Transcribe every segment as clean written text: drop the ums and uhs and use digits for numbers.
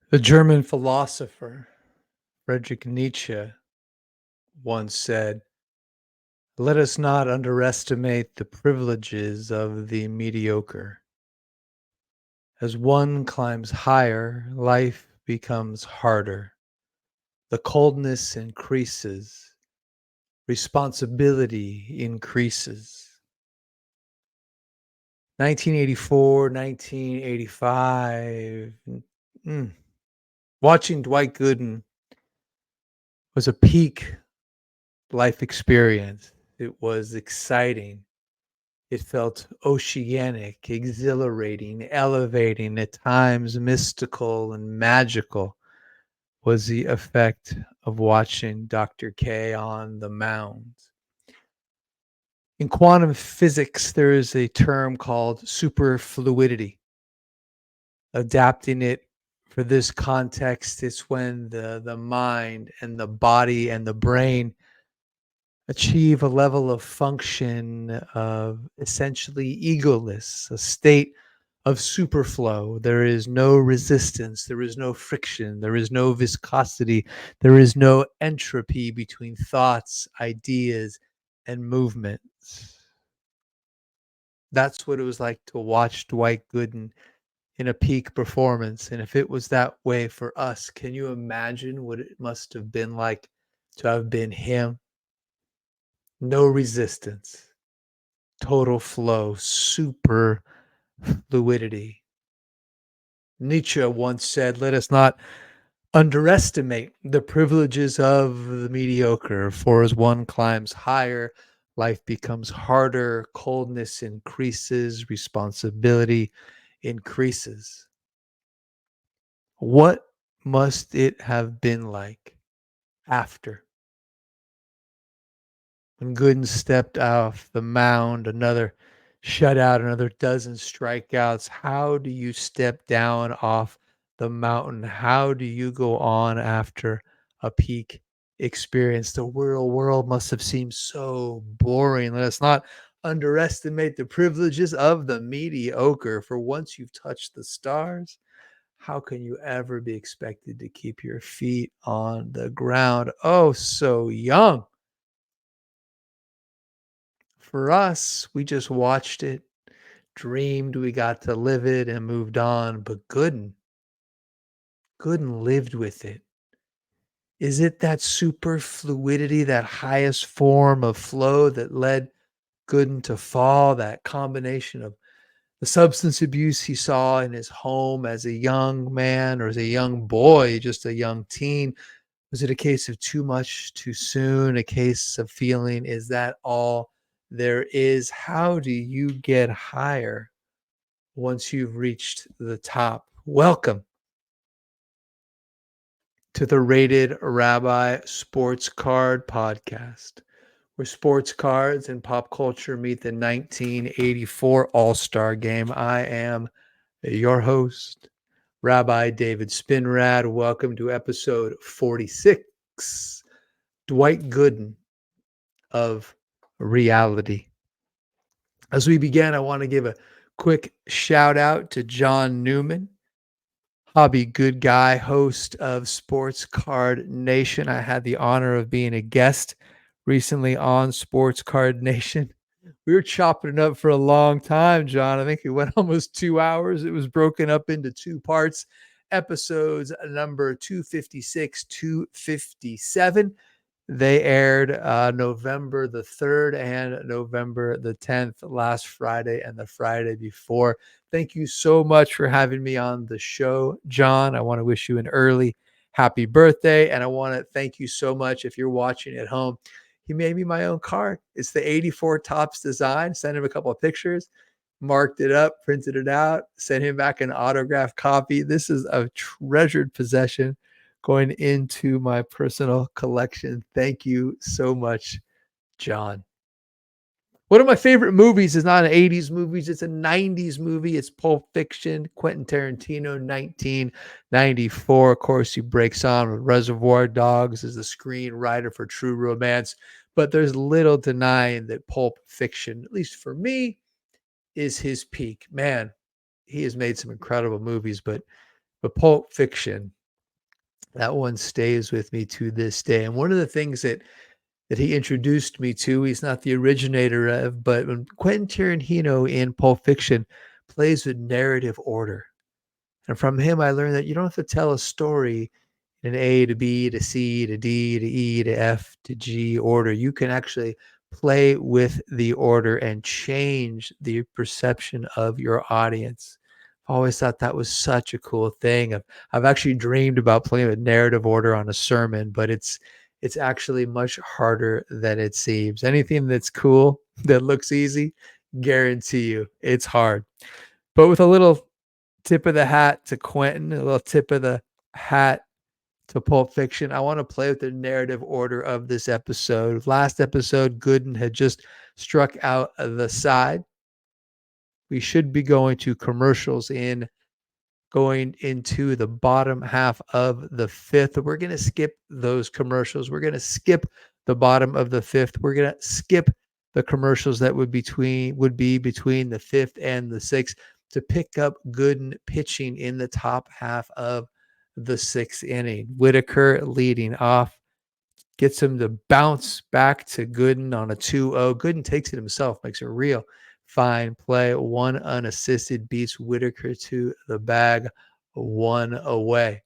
The German philosopher Friedrich Nietzsche once said, "Let us not underestimate the privileges of the mediocre. As one climbs higher, life becomes harder. The coldness increases, responsibility increases." 1984, 1985. mm, Watching Dwight Gooden was a peak life experience. It was exciting. It felt oceanic, exhilarating, elevating, at times mystical and magical was the effect of watching Dr. K on the mound. In quantum physics, there is a term called superfluidity. Adapting it for this context, it's when the mind and the body and the brain achieve a level of function of essentially egoless, a state of superflow. There is no resistance, there is no friction, there is no viscosity, there is no entropy between thoughts, ideas, and movements. That's what it was like to watch Dwight Gooden in a peak performance. And if it was that way for us, can you imagine what it must have been like to have been him? No resistance, total flow, super fluidity. Nietzsche once said, "Let us not underestimate the privileges of the mediocre, for as one climbs higher, life becomes harder, coldness increases, responsibility increases." What must it have been like after? When Gooden stepped off the mound, another shutout, another dozen strikeouts. How do you step down off the mountain? How do you go on after a peak experience? The real world must have seemed so boring. Let us not underestimate the privileges of the mediocre, for once you've touched the stars, how can you ever be expected to keep your feet on the ground? Oh, so young. For us, we just watched it, dreamed we got to live it, and moved on. But Gooden lived with it. Is it that super fluidity, that highest form of flow that led Gooden to fall? That combination of the substance abuse he saw in his home as a young man or as a young boy, just a young teen? Was it a case of too much too soon? A case of feeling, is that all there is? How do you get higher once you've reached the top? Welcome to the Rated Rabbi Sports Card Podcast, where sports cards and pop culture meet the 1984 All Star Game. I am your host, Rabbi David Spinrad. Welcome to episode 46. Dwight Gooden of reality. As we begin, I want to give a quick shout out to John Newman, hobby good guy, host of Sports Card Nation. I had the honor of being a guest recently on Sports Card Nation. We were chopping it up for a long time, John. I think it went almost 2 hours. It was broken up into two parts. Episodes number 256, 257. They aired November the 3rd and November the 10th, last Friday and the Friday before. Thank you so much for having me on the show, John. I want to wish you an early happy birthday. And I want to thank you so much if you're watching at home. He made me my own card. It's the 84 Tops design. Sent him a couple of pictures, marked it up, printed it out, sent him back an autographed copy. This is a treasured possession going into my personal collection. Thank you so much, John. One of my favorite movies is not an 80s movie, it's a 90s movie. It's Pulp Fiction, Quentin Tarantino, 1994. Of course, he breaks on with Reservoir Dogs as the screenwriter for True Romance. But there's little denying that Pulp Fiction, at least for me, is his peak. Man, he has made some incredible movies, but Pulp Fiction That one stays with me to this day. And one of the things that he introduced me to, he's not the originator of, but when Quentin Tarantino in Pulp Fiction plays with narrative order. And from him, I learned that you don't have to tell a story in A to B to C to D to E to F to G order. You can actually play with the order and change the perception of your audience. I've always thought that was such a cool thing. I've actually dreamed about playing with narrative order on a sermon, but it's actually much harder than it seems. Anything that's cool that looks easy, guarantee you it's hard. But with a little tip of the hat to Quentin, a little tip of the hat to Pulp Fiction, I want to play with the narrative order of this episode. Last episode, Gooden had just struck out the side. We should be going to commercials in going into the bottom half of the fifth. We're going to skip those commercials. We're going to skip the bottom of the fifth. We're going to skip the commercials that would be between the fifth and the sixth to pick up Gooden pitching in the top half of the sixth inning. Whitaker leading off, gets him to bounce back to Gooden on a 2-0. Gooden takes it himself, makes a real fine play. One unassisted, beats Whitaker to the bag, one away.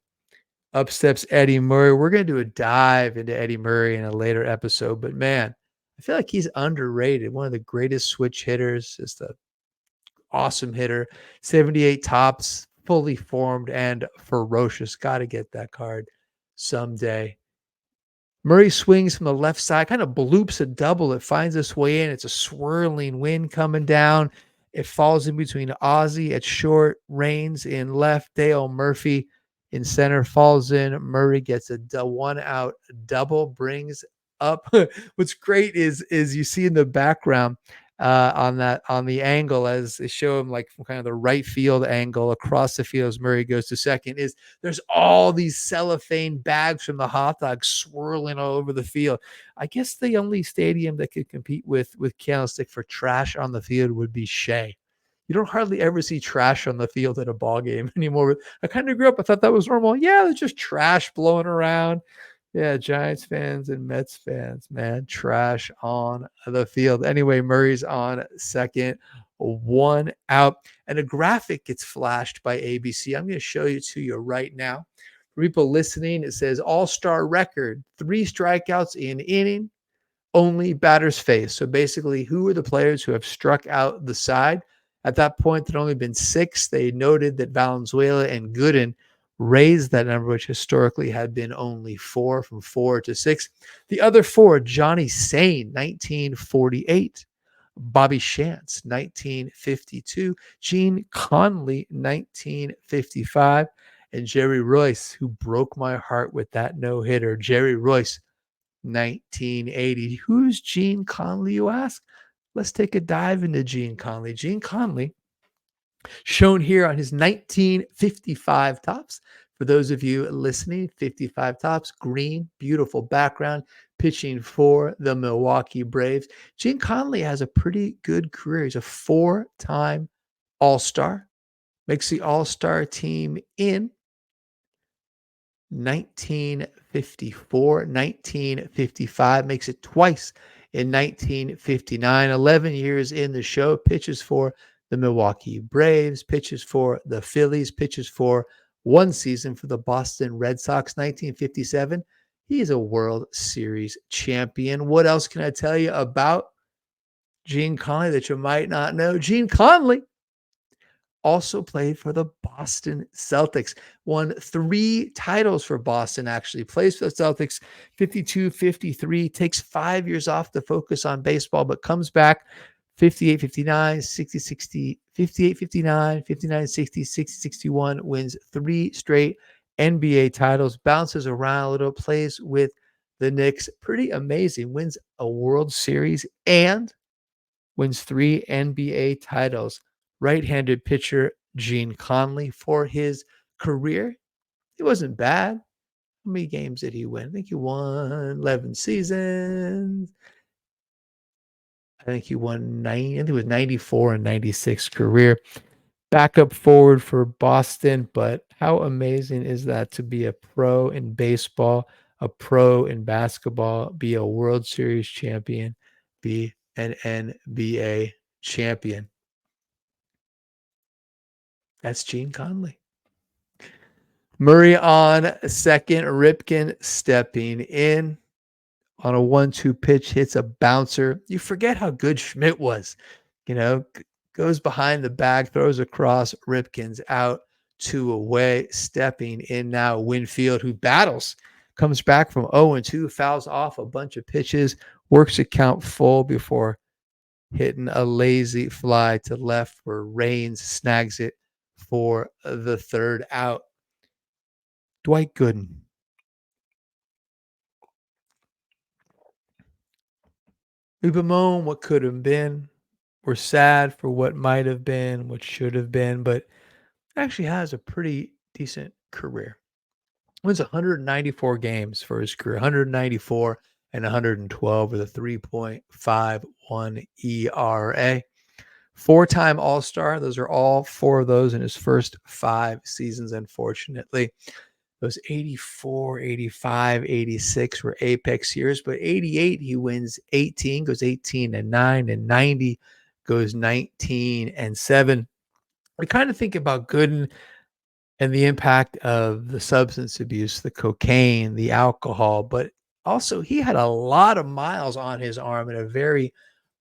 Up steps Eddie Murray. We're going to do a dive into Eddie Murray in a later episode, but man, I feel like he's underrated. One of the greatest switch hitters, just an awesome hitter. 78 tops, fully formed and ferocious. Got to get that card someday. Murray swings from the left side, kind of bloops a double. It finds its way in. It's a swirling wind coming down. It falls in between Ozzie at short, Reigns in left, Dale Murphy in center, falls in. Murray gets a one out double, brings up. What's great is you see in the background on the angle as they show him like from kind of the right field angle across the field as Murray goes to second, is there's all these cellophane bags from the hot dogs swirling all over the field. I guess the only stadium that could compete with Candlestick for trash on the field would be Shea. You don't hardly ever see trash on the field at a ball game anymore. I kind of grew up, I thought that was normal. Yeah, there's just trash blowing around. Yeah, Giants fans and Mets fans, man, trash on the field. Anyway, Murray's on second, one out, and a graphic gets flashed by ABC. I'm going to show you to you right now. For people listening, it says all-star record, 3 strikeouts in inning, only batters face. So basically, who are the players who have struck out the side? At that point, there'd only been 6. They noted that Valenzuela and Gooden raised that number, which historically had been only 4, from 4 to 6. The other 4, Johnny Sain, 1948. Bobby Shantz, 1952. Gene Conley, 1955. And Jerry Royce, who broke my heart with that no-hitter. Jerry Royce, 1980. Who's Gene Conley, you ask? Let's take a dive into Gene Conley. Gene Conley, shown here on his 1955 tops. For those of you listening, 55 tops, green, beautiful background, pitching for the Milwaukee Braves. Gene Conley has a pretty good career. He's a 4-time All-Star, makes the All-Star team in 1954, 1955, makes it twice in 1959, 11 years in the show, pitches for the Milwaukee Braves, pitches for the Phillies, pitches for 1 season for the Boston Red Sox. 1957, he is a World Series champion. What else can I tell you about Gene Conley that you might not know? Gene Conley also played for the Boston Celtics, won 3 titles for Boston, actually. Plays for the Celtics 52, 53, takes 5 years off to focus on baseball, but comes back 58, 59, 60, 60, 58, 59, 59, 60, 60, 61, wins 3 straight NBA titles, bounces around a little, plays with the Knicks. Pretty amazing. Wins a World Series and wins 3 NBA titles. Right-handed pitcher Gene Conley. For his career, it wasn't bad. How many games did he win? I think he won 11 seasons. I think he won 9. I think it was 94 and 96 career. backup forward for Boston. But how amazing is that to be a pro in baseball, a pro in basketball, be a World Series champion, be an NBA champion? That's Gene Conley. Murray on second, Ripken stepping in on a 1-2 pitch, hits a bouncer. You forget how good Schmidt was. Goes behind the bag, throws across, Ripken's out, 2 away, stepping in now Winfield, who battles, comes back from 0-2, fouls off a bunch of pitches, works a count full before hitting a lazy fly to left where Raines snags it for the third out. Dwight Gooden. We bemoan what could have been. We're sad for what might have been, what should have been, but actually has a pretty decent career. Wins 194 games for his career, 194 and 112 with a 3.51 ERA. 4-time All-Star. Those are all 4 of those in his first 5 seasons, unfortunately. Those 84, 85, 86 were apex years, but 88 he wins 18, goes 18-9, and 90 goes 19-7. We kind of think about Gooden and the impact of the substance abuse, the cocaine, the alcohol, but also he had a lot of miles on his arm at a very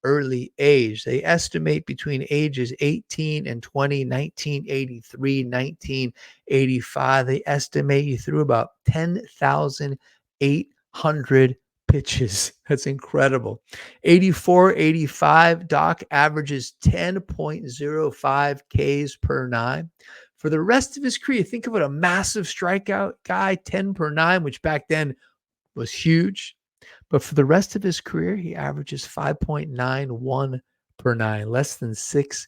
early age. They estimate between ages 18 and 20, 1983, 1985, they estimate he threw about 10,800 pitches. That's incredible. 84, 85, Doc averages 10.05 Ks per 9. For the rest of his career, think of it, a massive strikeout guy, 10 per 9, which back then was huge. But for the rest of his career, he averages 5.91 per 9, less than 6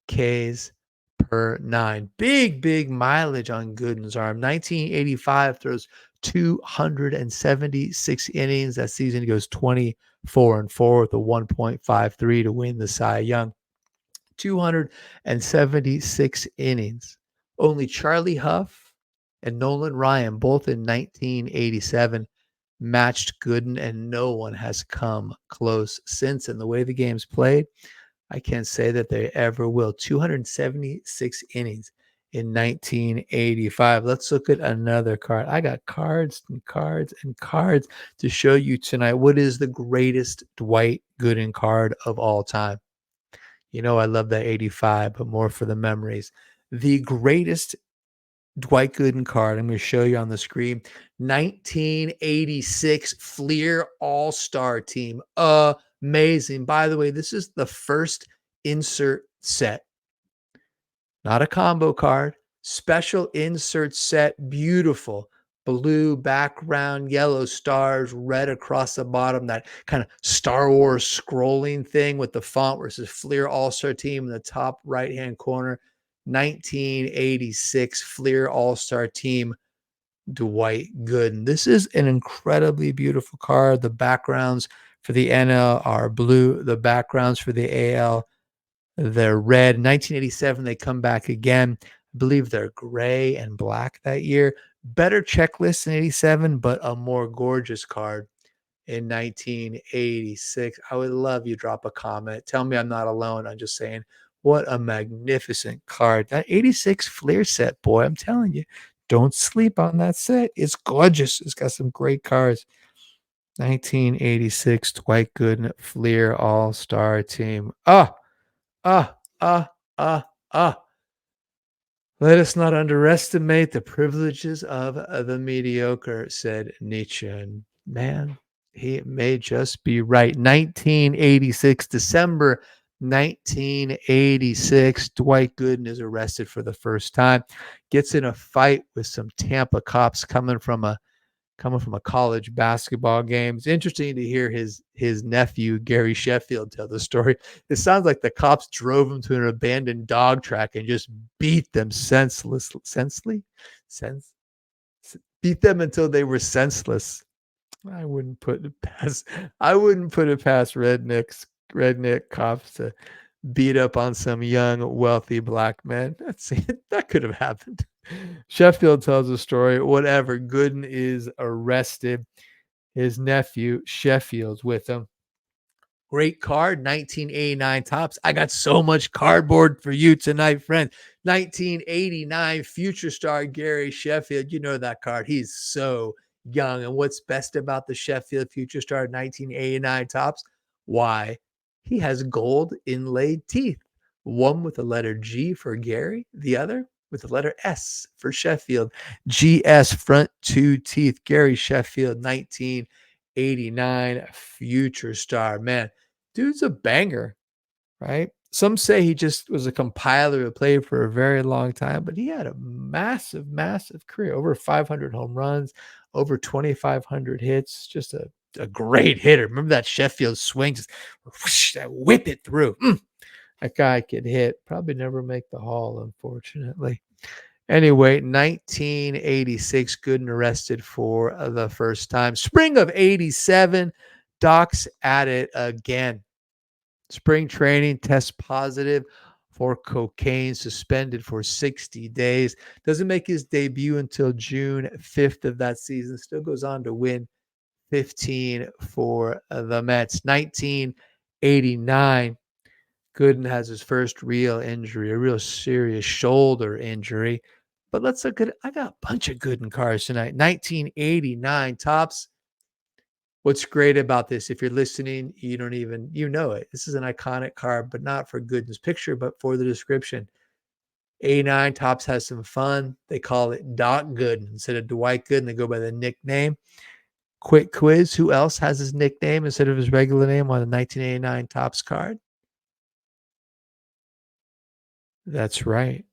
Ks per 9. Big mileage on Gooden's arm. 1985 throws 276 innings. That season he goes 24-4 with a 1.53 to win the Cy Young. 276 innings. Only Charlie Huff and Nolan Ryan, both in 1987, matched Gooden, and no one has come close since. And the way the game's played, I can't say that they ever will. 276 innings in 1985. Let's look at another card. I got cards and cards and cards to show you tonight. What is the greatest Dwight Gooden card of all time? I love that 85, but more for the memories. The greatest Dwight Gooden card, I'm going to show you on the screen. 1986 Fleer All-Star Team. Amazing. By the way, this is the first insert set. Not a combo card. Special insert set. Beautiful. Blue background, yellow stars, red across the bottom. That kind of Star Wars scrolling thing with the font where it says Fleer All-Star Team in the top right-hand corner. 1986 Fleer All-Star Team, Dwight Gooden. This is an incredibly beautiful card. The backgrounds for the NL are blue. The backgrounds for the AL, they're red. 1987, they come back again. I believe they're gray and black that year. Better checklist in 87, but a more gorgeous card in 1986. I would love you drop a comment. Tell me I'm not alone. I'm just saying, what a magnificent card. That 86 Fleer set, boy, I'm telling you, don't sleep on that set. It's gorgeous. It's got some great cards. 1986 Dwight Gooden Fleer All-Star Team. Ah. Let us not underestimate the privileges of the mediocre, said Nietzsche. And man, he may just be right. 1986, December 1986, Dwight Gooden is arrested for the first time. Gets in a fight with some Tampa cops coming from a college basketball game. It's interesting to hear his nephew, Gary Sheffield, tell the story. It sounds like the cops drove him to an abandoned dog track and just beat them beat them until they were senseless. I wouldn't put it past redneck cops to beat up on some young, wealthy black men. That's that could have happened. Sheffield tells a story. Whatever. Gooden is arrested. His nephew, Sheffield's with him. Great card, 1989 tops. I got so much cardboard for you tonight, friend. 1989 future star Gary Sheffield. You know that card. He's so young. And what's best about the Sheffield future star 1989 tops? Why? He has gold inlaid teeth. One with the letter G for Gary, the other with the letter S for Sheffield. GS front two teeth. Gary Sheffield, 1989 future star. Man, dude's a banger, right? Some say he just was a compiler who played for a very long time, but he had a massive, massive career. Over 500 home runs, over 2,500 hits. Just a great hitter. Remember that Sheffield swing? Just whoosh, that whip it through. That guy could hit. Probably never make the Hall, unfortunately. Anyway, 1986, Gooden arrested for the first time. Spring of 87, Doc's at it again. Spring training, test positive for cocaine, suspended for 60 days. Doesn't make his debut until June 5th of that season. Still goes on to win 15 for the Mets. 1989, Gooden has his first real injury, a real serious shoulder injury. But let's look at it. I got a bunch of Gooden cards tonight. 1989 tops. What's great about this, if you're listening, you don't even, you know it. This is an iconic card, but not for Gooden's picture, but for the description. 89 tops has some fun. They call it Doc Gooden instead of Dwight Gooden. They go by the nickname. Quick quiz. Who else has his nickname instead of his regular name on the 1989 tops card? That's right.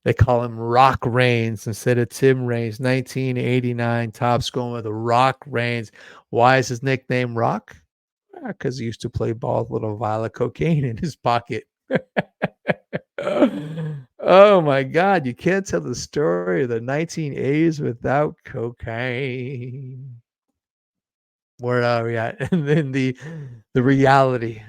They call him Rock Reigns instead of Tim Raines. 1989 tops going with Rock Reigns. Why is his nickname Rock? Because he used to play ball with a little vial of cocaine in his pocket. Oh my God, you can't tell the story of the 1980s without cocaine. Where are we at? And then the reality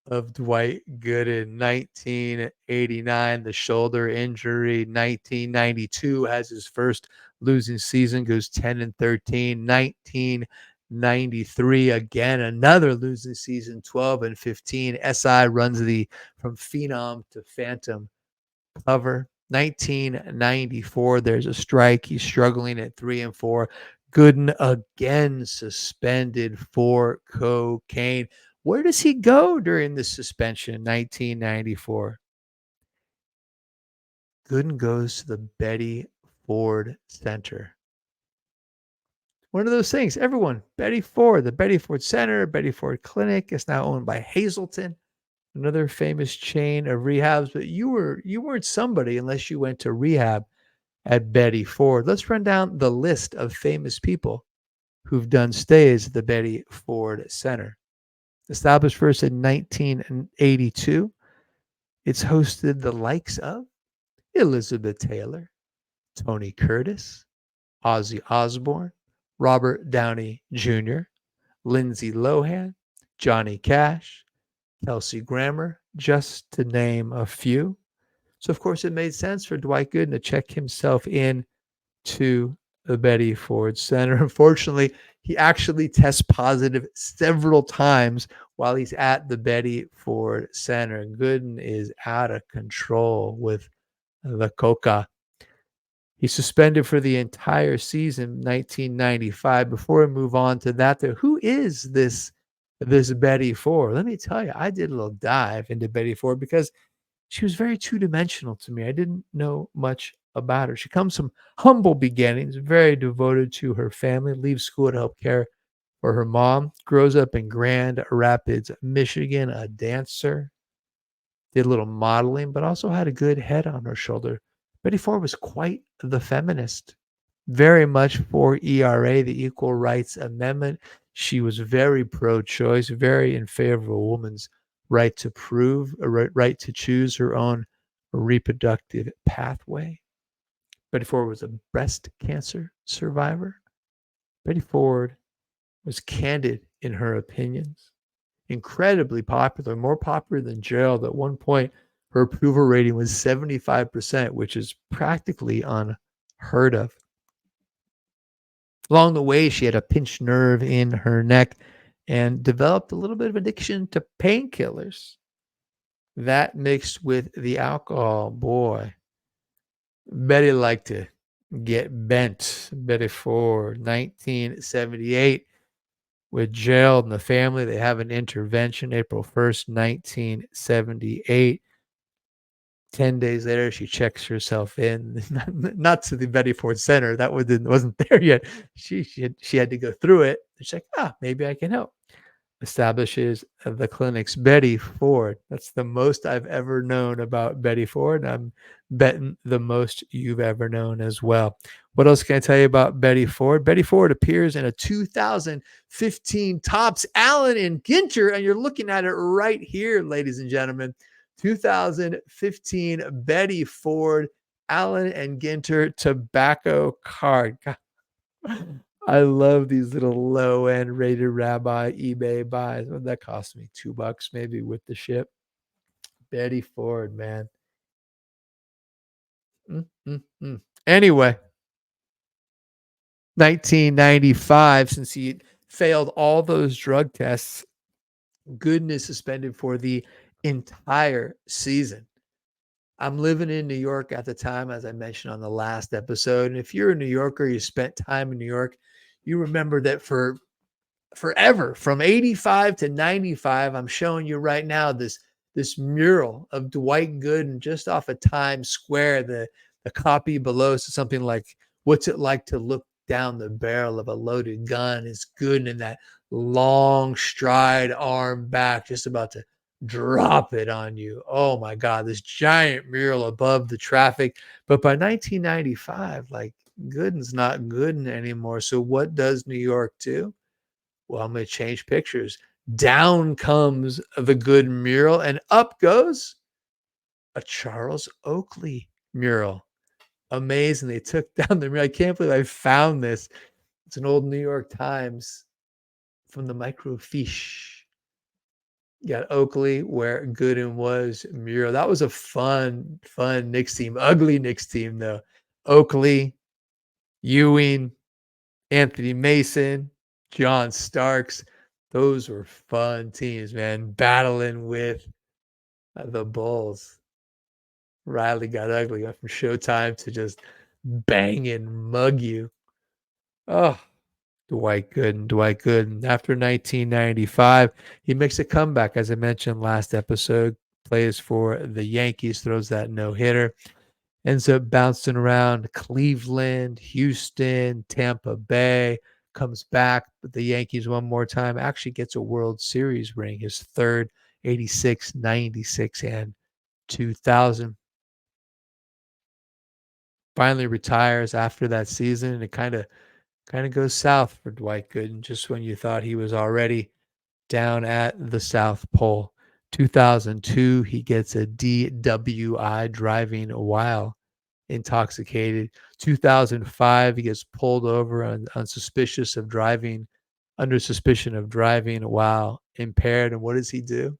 of Dwight Gooden, 1989, the shoulder injury. 1992 has his first losing season, goes 10-13. 1993, again, another losing season, 12-15. SI runs the from phenom to phantom cover. 1994, there's a strike. He's struggling at 3-4. Gooden again suspended for cocaine. Where does he go during the suspension? 1994. Gooden goes to the Betty Ford Center. One of those things. Everyone, Betty Ford, the Betty Ford Center, Betty Ford Clinic is now owned by Hazelton, another famous chain of rehabs. But you weren't somebody unless you went to rehab at Betty Ford. Let's run down the list of famous people who've done stays at the Betty Ford Center. Established first in 1982, it's hosted the likes of Elizabeth Taylor, Tony Curtis, Ozzy Osbourne, Robert Downey Jr., Lindsay Lohan, Johnny Cash, Kelsey Grammer, just to name a few. So, of course, it made sense for Dwight Gooden to check himself in to the Betty Ford Center. Unfortunately, he actually tests positive several times while he's at the Betty Ford Center. Gooden is out of control with the coca. He's suspended for the entire season, 1995. Before we move on to that, who is this Betty Ford? Let me tell you, I did a little dive into Betty Ford because she was very two-dimensional to me. I didn't know much about her. She comes from humble beginnings, very devoted to her family, leaves school to help care for her mom, grows up in Grand Rapids, Michigan, a dancer, did a little modeling, but also had a good head on her shoulder. Betty Ford was quite the feminist, very much for ERA, the Equal Rights Amendment. She was very pro-choice, very in favor of a woman's right to right to choose her own reproductive pathway. Betty Ford was a breast cancer survivor. Betty Ford was candid in her opinions. incredibly popular, more popular than Gerald. At one point, her approval rating was 75%, which is practically unheard of. Along the way, she had a pinched nerve in her neck and developed a little bit of addiction to painkillers. That mixed with the alcohol, boy, Betty liked to get bent. Betty Ford, 1978, with Gerald and the family. They have an intervention April 1st, 1978. 10 days later, she checks herself in, not to the Betty Ford Center. That wasn't there yet. She had to go through it. She's like, maybe I can help. Establishes the clinic's Betty Ford. That's the most I've ever known about Betty Ford. I'm betting the most you've ever known as well. What else can I tell you about Betty Ford? Betty Ford appears in a 2015 Topps Allen and Ginter, and you're looking at it right here, ladies and gentlemen. 2015 Betty Ford Allen and Ginter tobacco card. God, I love these little low end rated rabbi eBay buys. What that cost me? $2 maybe with the ship. Betty Ford, man. Mm, mm, mm. Anyway, 1995, since he failed all those drug tests, Gooden is suspended for the entire season. I'm living in New York at the time, as I mentioned on the last episode. And if you're a New Yorker, you spent time in New York, you remember that for forever, from 85 to 95, I'm showing you right now this mural of Dwight Gooden just off of Times Square. The copy below is something like, what's it like to look down the barrel of a loaded gun? Is Gooden in that long stride, arm back, just about to drop it on you. Oh my God, this giant mural above the traffic. But by 1995, like, Gooden's not Gooden anymore. So what does New York do? Well, I'm going to change pictures. Down comes the Gooden mural, and up goes a Charles Oakley mural. Amazing. They took down the mural. I can't believe I found this. It's an old New York Times from the microfiche. You got Oakley where Gooden was mural. That was a fun Knicks team. Ugly Knicks team, though. Oakley, Ewing, Anthony Mason, John Starks. Those were fun teams, man. Battling with the Bulls. Riley got ugly. Went from Showtime to just bang and mug you. Oh, Dwight Gooden. Dwight Gooden. After 1995, he makes a comeback, as I mentioned last episode. Plays for the Yankees, throws that no-hitter. Ends up bouncing around Cleveland, Houston, Tampa Bay, comes back with the Yankees one more time, actually gets a World Series ring, his third, 86, 96, and 2000. Finally retires after that season, and it kind of goes south for Dwight Gooden just when you thought he was already down at the South Pole. 2002, he gets a DWI, driving while intoxicated. 2005, he gets pulled over on suspicious of driving, under suspicion of driving while impaired. And what does he do?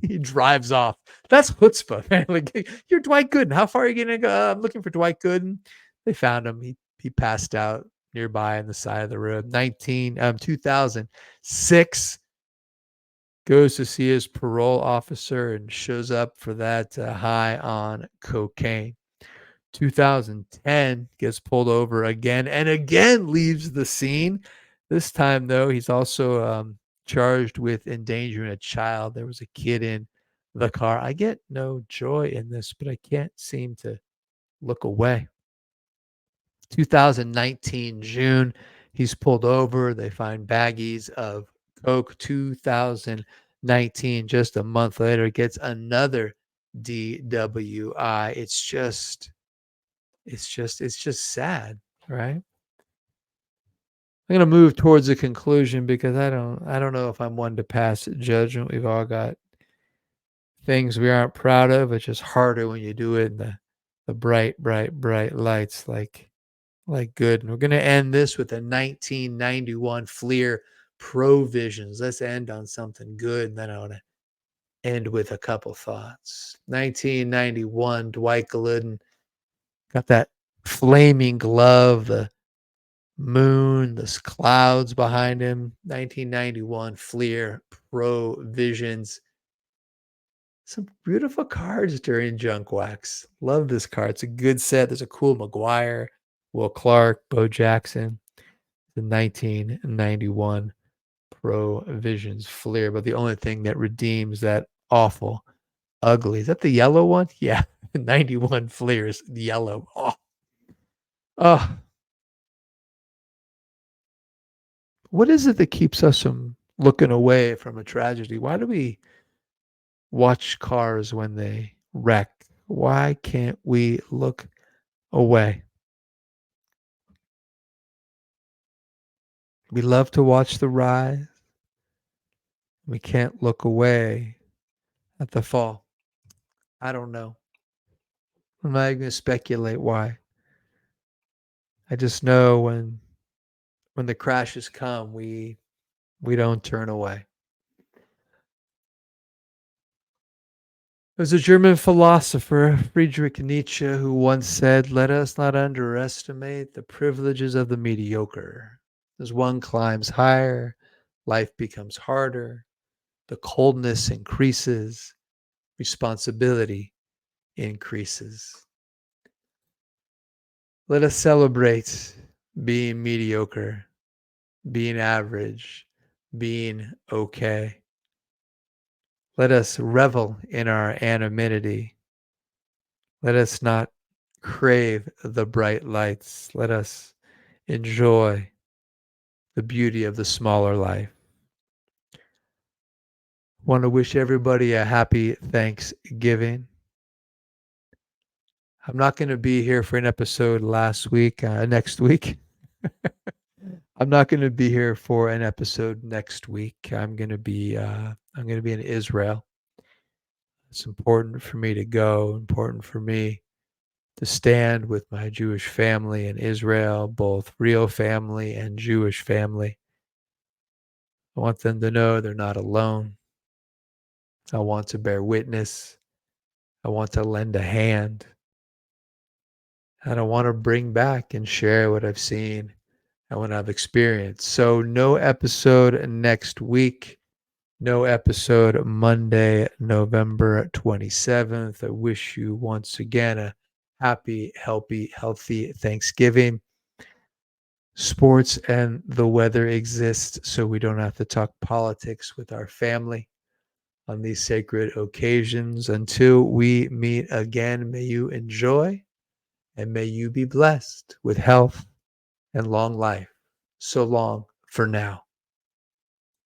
He drives off. That's chutzpah, man. Like, you're Dwight Gooden. How far are you going to go? I'm looking for Dwight Gooden. They found him. He passed out nearby on the side of the road. 2006, goes to see his parole officer and shows up for that high on cocaine. 2010, gets pulled over again and again leaves the scene. This time, though, he's also charged with endangering a child. There was a kid in the car. I get no joy in this, but I can't seem to look away. 2019, June, he's pulled over. They find baggies of coke. 2019, just a month later, gets another DWI. It's just sad, right? I'm gonna move towards a conclusion because I don't know if I'm one to pass judgment. We've all got things we aren't proud of. It's just harder when you do it in the bright lights like good. And we're gonna end this with a 1991 Fleer provisions. Let's end on something good. And then I want to end with a couple thoughts. 1991, Dwight Gooden got that flaming glove, the moon, the clouds behind him. 1991, Fleer Provisions. Some beautiful cards during Junk Wax. Love this card. It's a good set. There's a cool McGuire, Will Clark, Bo Jackson. The 1991 Pro Visions Fleer. But the only thing that redeems that awful, ugly, is that the yellow one? Yeah. 91 Fleer is yellow. Oh. What is it that keeps us from looking away from a tragedy? Why do we watch cars when they wreck? Why can't we look away? We love to watch the rise. We can't look away at the fall. I don't know. I'm not even going to speculate why. I just know when the crashes come, we don't turn away. There's a German philosopher, Friedrich Nietzsche, who once said, "Let us not underestimate the privileges of the mediocre. As one climbs higher, life becomes harder, the coldness increases, responsibility increases." Let us celebrate being mediocre, being average, being okay. Let us revel in our anonymity. Let us not crave the bright lights. Let us enjoy the beauty of the smaller life. Want to wish everybody a happy Thanksgiving. I'm not going to be here for an episode next week. I'm not going to be here for an episode next week. I'm going to be in Israel. It's important for me to go, important for me to stand with my Jewish family in Israel, both real family and Jewish family. I want them to know they're not alone. I want to bear witness. I want to lend a hand. And I want to bring back and share what I've seen and what I've experienced. So no episode next week. No episode Monday, November 27th. I wish you once again a happy, healthy Thanksgiving. Sports and the weather exist so we don't have to talk politics with our family on these sacred occasions. Until we meet again, may you enjoy and may you be blessed with health and long life. So long for now.